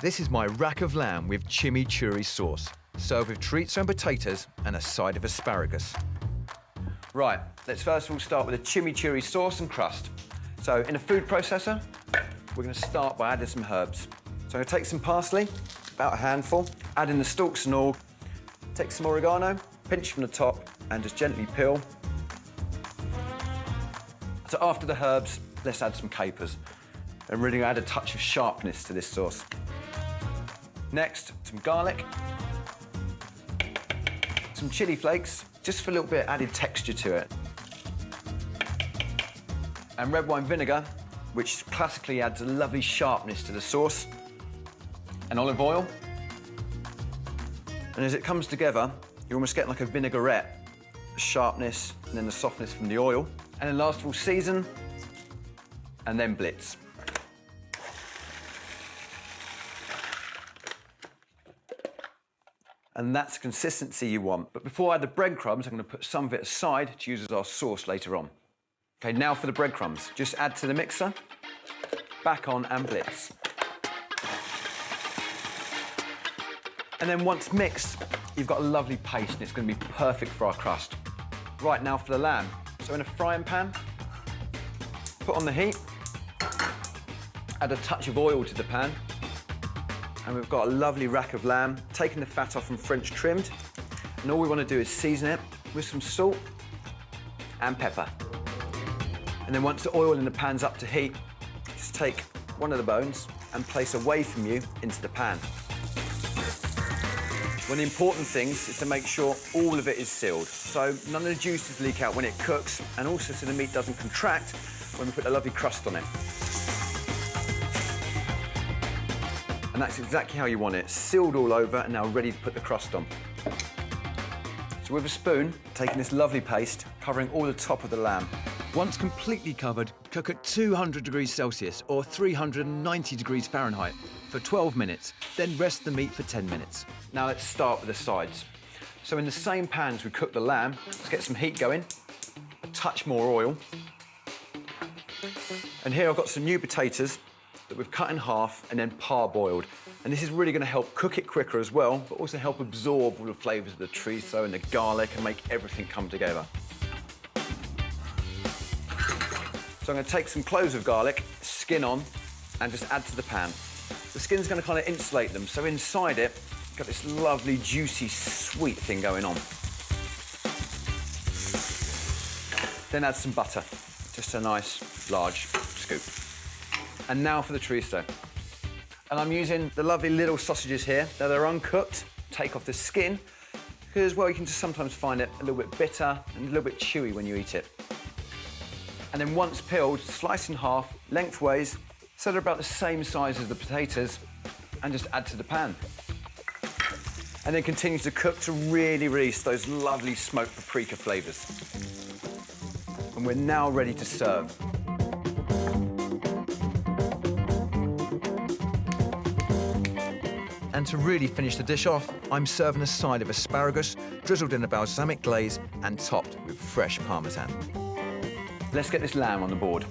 This is my rack of lamb with chimichurri sauce, served with chorizo and potatoes and a side of asparagus. Right, let's first of all start with the chimichurri sauce and crust. So in a food processor, we're going to start by adding some herbs. So I'm going to take some parsley, about a handful, add in the stalks and all, take some oregano, pinch from the top, and just gently peel. So after the herbs, let's add some capers and really add a touch of sharpness to this sauce. Next, some garlic, some chili flakes, just for a little bit added texture to it. And red wine vinegar, which classically adds a lovely sharpness to the sauce. And olive oil. And as it comes together, you almost get like a vinaigrette, the sharpness and then the softness from the oil. And then last of all, season, and then blitz. And that's the consistency you want. But before I add the breadcrumbs, I'm going to put some of it aside to use as our sauce later on. Okay, now for the breadcrumbs. Just add to the mixer, back on and blitz. And then once mixed, you've got a lovely paste and it's going to be perfect for our crust. Right, now for the lamb. So in a frying pan, put on the heat, add a touch of oil to the pan, and we've got a lovely rack of lamb, taking the fat off and French trimmed. And all we want to do is season it with some salt and pepper. And then once the oil in the pan's up to heat, just take one of the bones and place away from you into the pan. One of the important things is to make sure all of it is sealed, so none of the juices leak out when it cooks, and also so the meat doesn't contract when we put a lovely crust on it. And that's exactly how you want it, sealed all over and now ready to put the crust on. So with a spoon, taking this lovely paste, covering all the top of the lamb. Once completely covered, cook at 200 degrees Celsius or 390 degrees Fahrenheit for 12 minutes, then rest the meat for 10 minutes. Now let's start with the sides. So in the same pan as we cook the lamb, let's get some heat going, a touch more oil. And here I've got some new potatoes that we've cut in half and then parboiled. And this is really going to help cook it quicker as well, but also help absorb all the flavours of the chorizo and the garlic and make everything come together. So I'm going to take some cloves of garlic, skin on, and just add to the pan. The skin's going to kind of insulate them, so inside it, you've got this lovely, juicy, sweet thing going on. Then add some butter, just a nice, large scoop. And now for the chorizo. And I'm using the lovely little sausages here. Now they're uncooked, take off the skin, because, well, you can just sometimes find it a little bit bitter and a little bit chewy when you eat it. And then once peeled, slice in half, lengthways, so they're about the same size as the potatoes, and just add to the pan. And then continue to cook to really release those lovely smoked paprika flavours. And we're now ready to serve. And to really finish the dish off, I'm serving a side of asparagus, drizzled in a balsamic glaze and topped with fresh parmesan. Let's get this lamb on the board.